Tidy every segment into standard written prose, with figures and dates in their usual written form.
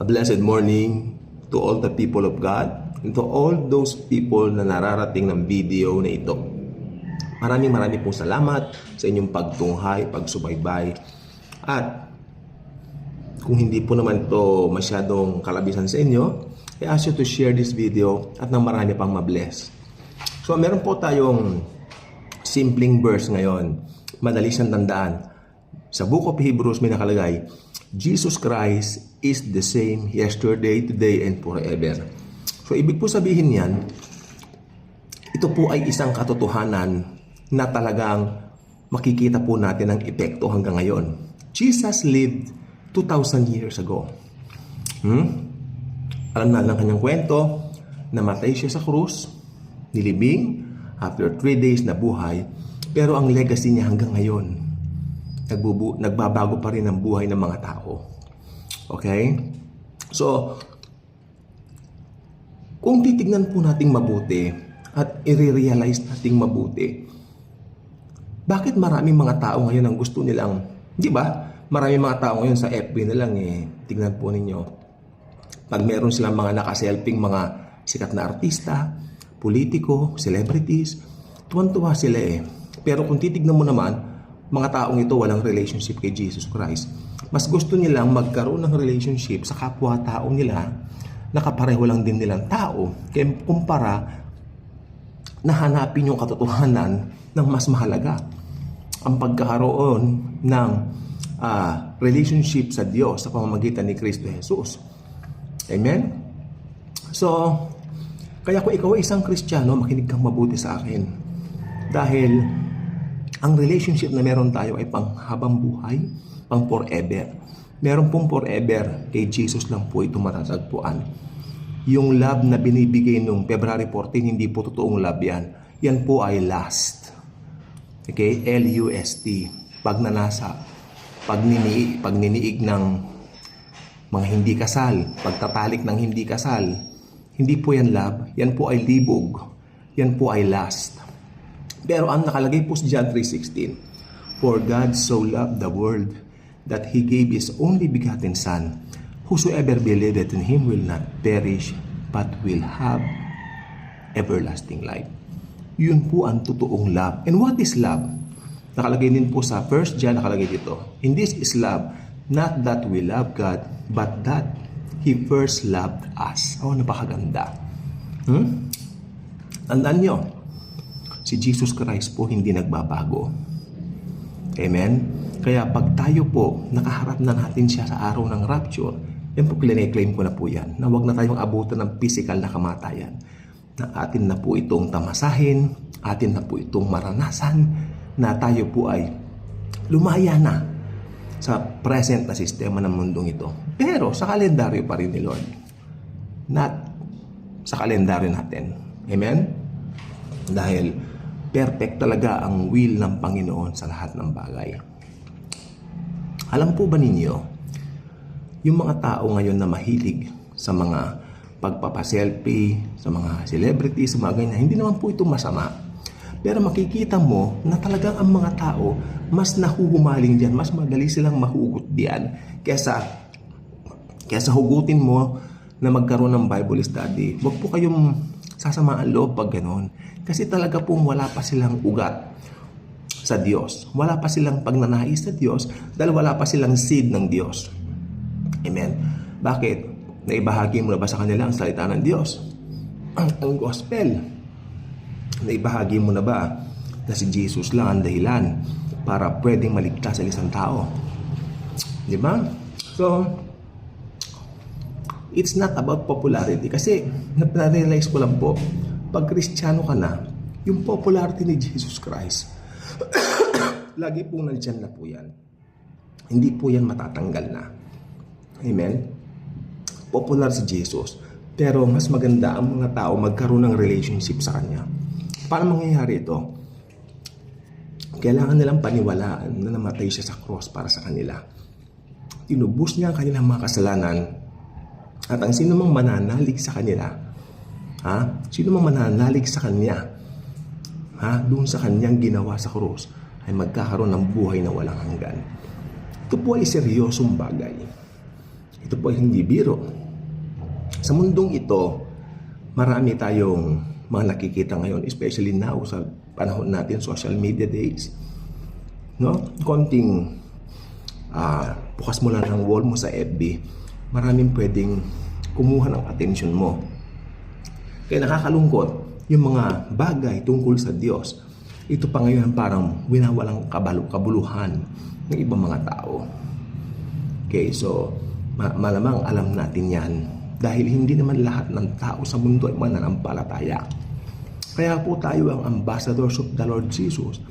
A blessed morning to all the people of God and to all those people na nararating ng video na ito. Maraming pong salamat sa inyong pagtunghay, pagsubaybay. At kung hindi po naman ito masyadong kalabisan sa inyo, I ask you to share this video at nang marami pang mabless. So meron po tayong simpleng verse ngayon. Madali siyang tandaan. Sa Book of Hebrews may nakalagay, Jesus Christ is the same yesterday, today, and forever. So, ibig po sabihin yan, ito po ay isang katotohanan na talagang makikita po natin ang epekto hanggang ngayon. Jesus lived 2,000 years ago. Alam na ng kanyang kwento, namatay siya sa krus, nilibing, after 3 days na buhay, pero ang legacy niya hanggang ngayon, nagbabago pa rin ang buhay ng mga tao. Okay? So, kung titignan po nating mabuti at i-realize nating mabuti, bakit maraming mga tao ngayon ang gusto nilang, di ba? Maraming mga tao ngayon sa FB na lang tignan po ninyo. Pag meron silang mga nakaselfing mga sikat na artista, politiko, celebrities, tuwan-tuwa sila Pero kung titignan mo naman, mga taong ito walang relationship kay Jesus Christ. Mas gusto nilang magkaroon ng relationship sa kapwa-tao nila na kapareho lang din nilang tao. Kaya kumpara na hanapin yung katotohanan ng mas mahalaga. Ang pagkakaroon ng relationship sa Diyos sa pamamagitan ni Kristo Jesus. Amen? So, kaya kung ikaw ay isang Kristiyano, makinig kang mabuti sa akin. Dahil ang relationship na meron tayo ay panghabang buhay, pang forever. Meron pong forever, kay Jesus lang po ito matatagpuan. Yung love na binibigay nung February 14, hindi po totoong love yan. Yan po ay lust. Okay? L-U-S-T. Pagnanasa. Pagniniig ng mga hindi kasal. Pagtatalik ng hindi kasal. Hindi po yan love. Yan po ay libog. Yan po ay lust. Pero ang nakalagay po sa John 3:16, For God so loved the world that He gave His only begotten Son, whosoever believeth in Him will not perish, but will have everlasting life. Yun po ang totoong love. And what is love? Nakalagay din po sa 1 John, nakalagay dito, In this is love, not that we love God, but that He first loved us. Oh, napakaganda. Tandaan nyo, si Jesus Christ po hindi nagbabago. Amen? Kaya pag tayo po, nakaharap na natin siya sa araw ng rapture, yan po claim ko na po yan, na huwag na tayong abutan ng physical na kamatayan. Na atin na po itong tamasahin, atin na po itong maranasan, na tayo po ay lumaya na sa present na sistema ng mundong ito. Pero sa kalendaryo pa rin ni Lord. Not sa kalendaryo natin. Amen? Dahil perfect talaga ang will ng Panginoon sa lahat ng bagay. Alam po ba ninyo, yung mga tao ngayon na mahilig sa mga pagpapaselfie, sa mga celebrities, sa mga ganyan, hindi naman po ito masama. Pero makikita mo na talagang ang mga tao mas nahuhumaling dyan, mas madali silang mahugot diyan kesa hugutin mo na magkaroon ng Bible study. Huwag po kayong sasamaan loob pag gano'n. Kasi talaga pong wala pa silang ugat sa Diyos. Wala pa silang pagnanais sa Diyos dahil wala pa silang seed ng Diyos. Amen. Bakit? Naibahagi mo na ba sa kanila ang salita ng Diyos? Ang gospel. Naibahagi mo na ba na si Jesus lang ang dahilan para pwedeng maligtas ang isang tao? Di ba? So, it's not about popularity. Kasi, na-realize ko lang po, pag Kristiyano ka na, yung popularity ni Jesus Christ, lagi pong nandyan na po yan. Hindi po yan matatanggal na. Amen? Popular si Jesus. Pero mas maganda ang mga tao magkaroon ng relationship sa Kanya. Paano mangyayari ito? Kailangan nilang paniwalaan na namatay siya sa cross para sa kanila. Tinubos niya ang kanilang mga kasalanan. At ang sino mang mananalig sa kanila, sino mang mananalig sa Kanya, doon sa Kanyang ginawa sa cross, ay magkakaroon ng buhay na walang hanggan. Ito po ay seryosong bagay. Ito po ay hindi biro. Sa mundong ito, marami tayong mga nakikita ngayon, especially now sa panahon natin, social media days. No? Konting bukas mo lang ng wall mo sa FB, maraming pwedeng kumuha ng attention mo. Kaya nakakalungkot yung mga bagay tungkol sa Diyos. Ito pa ngayon parang winawalang kabuluhan ng ibang mga tao. Okay, so malamang alam natin yan dahil hindi naman lahat ng tao sa mundo ay mananampalataya. Kaya po tayo ang ambassadors of the Lord Jesus.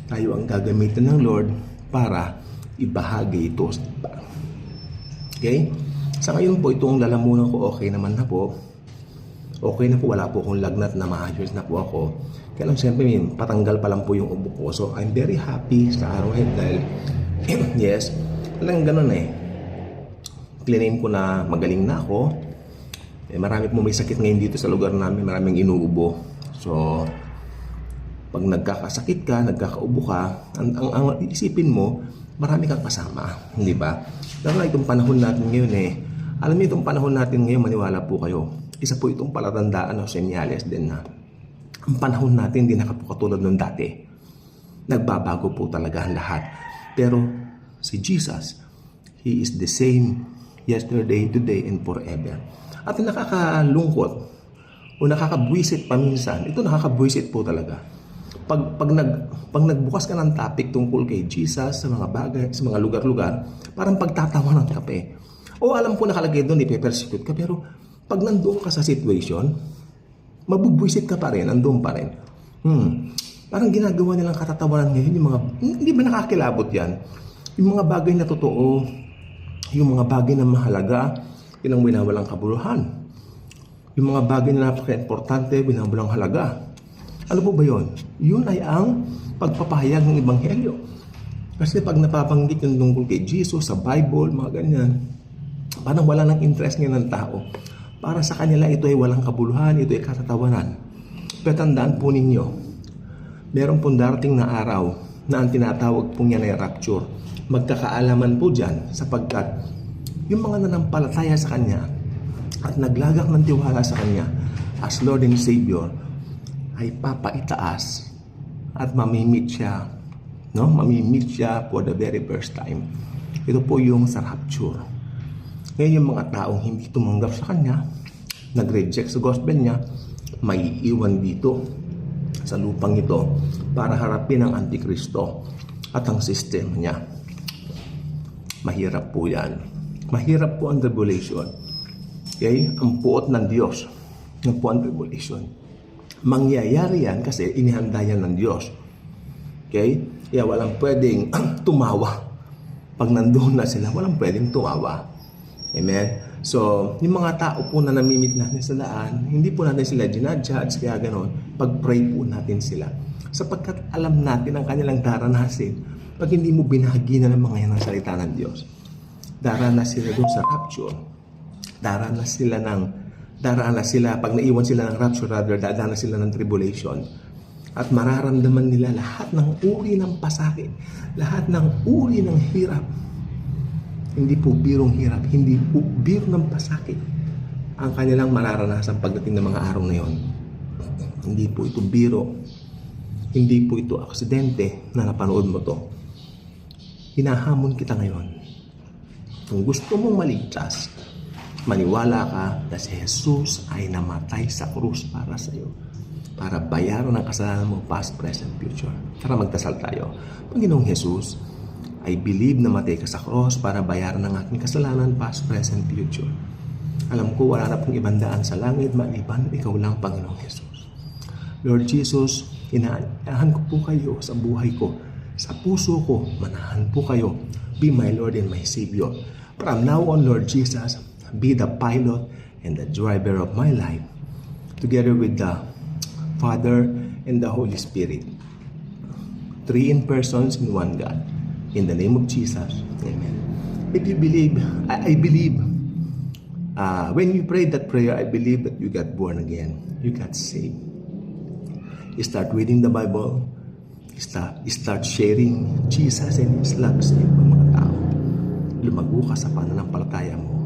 Tayo ang gagamitin ng Lord para ibahagi ito sa iba. Okay? Sa ngayon po, itong lalamunan ko okay naman na po. Okay na po, wala po akong lagnat na maayos na po ako. Kaya lang siyempre, patanggal pa lang po yung ubo ko. So, I'm very happy sa araw ngayon dahil, yes, walang ganun eh. Claim ko na magaling na ako. Marami po may sakit ngayon dito sa lugar namin, maraming inuubo. So, pag nagkakasakit ka, nagkakaubo ka, ang isipin mo, marami kang kasama, hindi ba? Lalo na itong panahon natin ngayon alam niyo itong panahon natin ngayon, maniwala po kayo. Isa po itong palatandaan o senyales din na ang panahon natin hindi nakapukatulad ng dati. Nagbabago po talaga ang lahat. Pero si Jesus, He is the same yesterday, today, and forever. At nakakalungkot o nakakabwisit paminsan, ito nakakabwisit po talaga. Pag nagbukas ka ng topic tungkol kay Jesus sa mga bagay, sa mga lugar-lugar, parang pagtatawanan ka pa eh. O alam ko nakalagay doon, ipe-persecute ka, pero pag nandoon ka sa situation, mabubwisit ka pa rin, nandoon pa rin. Parang ginagawa nilang katatawanan ngayon, yung mga, hindi ba nakakilabot yan? Yung mga bagay na totoo, yung mga bagay na mahalaga, yun ang winawalang kabuluhan. Yung mga bagay na napaka-importante, winawalang halaga. Ano po ba yun? Yun ay ang pagpapahayag ng Ebanghelyo. Kasi pag napapanggit yung tungkol kay Jesus sa Bible, mga ganyan, parang wala ng interest ngayon ng tao. Para sa kanila, ito ay walang kabuluhan, ito ay katatawanan. Pero tandaan po ninyo, meron pong darating na araw na ang tinatawag po niya na rapture. Magkakaalaman po dyan sapagkat yung mga nanampalataya sa Kanya at naglagak ng tiwala sa Kanya as Lord and Savior ay papaitaas at mamimit siya. No? Mamimit siya for the very first time. Ito po yung sa rapture. Ngayon yung mga taong hindi tumanggap sa Kanya, nag-reject sa gospel niya, may iwan dito sa lupang ito para harapin ang Antikristo at ang sistema niya. Mahirap po yan. Mahirap po ang tribulation. Okay? Ang puot ng Diyos. Ang po ang tribulation. Mangyayari yan kasi inihanda yan ng Diyos. Okay? Kaya walang pwedeng tumawa. Pag nandoon na sila, walang pwedeng tumawa. Amen? So, yung mga tao po na namimit natin sa daan, hindi po natin sila ginajudge, kaya gano'n, pag-pray po natin sila. Sapagkat alam natin ang kanilang daranasin pag hindi mo binahagi na ng mga yan ang salita ng Diyos. Daranas sila doon sa rapture. Daranas sila, pag naiwan sila ng rapture, daranas sila ng tribulation. At mararamdaman nila lahat ng uri ng pasakit, lahat ng uri ng hirap. Hindi po birong hirap, hindi po biro ng pasakit ang kanilang mararanasan pagdating ng mga araw na yon. Hindi po ito biro. Hindi po ito aksidente na napanood mo to. Hinahamon kita ngayon. Kung gusto mong maligtas, maniwala ka na si Jesus ay namatay sa krus para sa iyo. Para bayaran ang kasalanan mo past, present, future. Tara magdasal tayo. Panginoong Jesus, I believe na matay ka sa cross para bayaran ang aking kasalanan past, present, future. Alam ko wala na pong ibang daan sa langit maliban ikaw lang, Panginoong Jesus. Lord Jesus, inaahan ko po kayo sa buhay ko. Sa puso ko, manahan po kayo. Be my Lord and my Savior. From now on, Lord Jesus, be the pilot and the driver of my life. Together with the Father and the Holy Spirit. 3 in persons in one God. In the name of Jesus. Amen. If you believe, I believe, when you pray that prayer, I believe that you got born again. You got saved. You start reading the Bible. You start sharing Jesus and His love sa ibang mga tao. Lumago ka sa pananampalataya mo.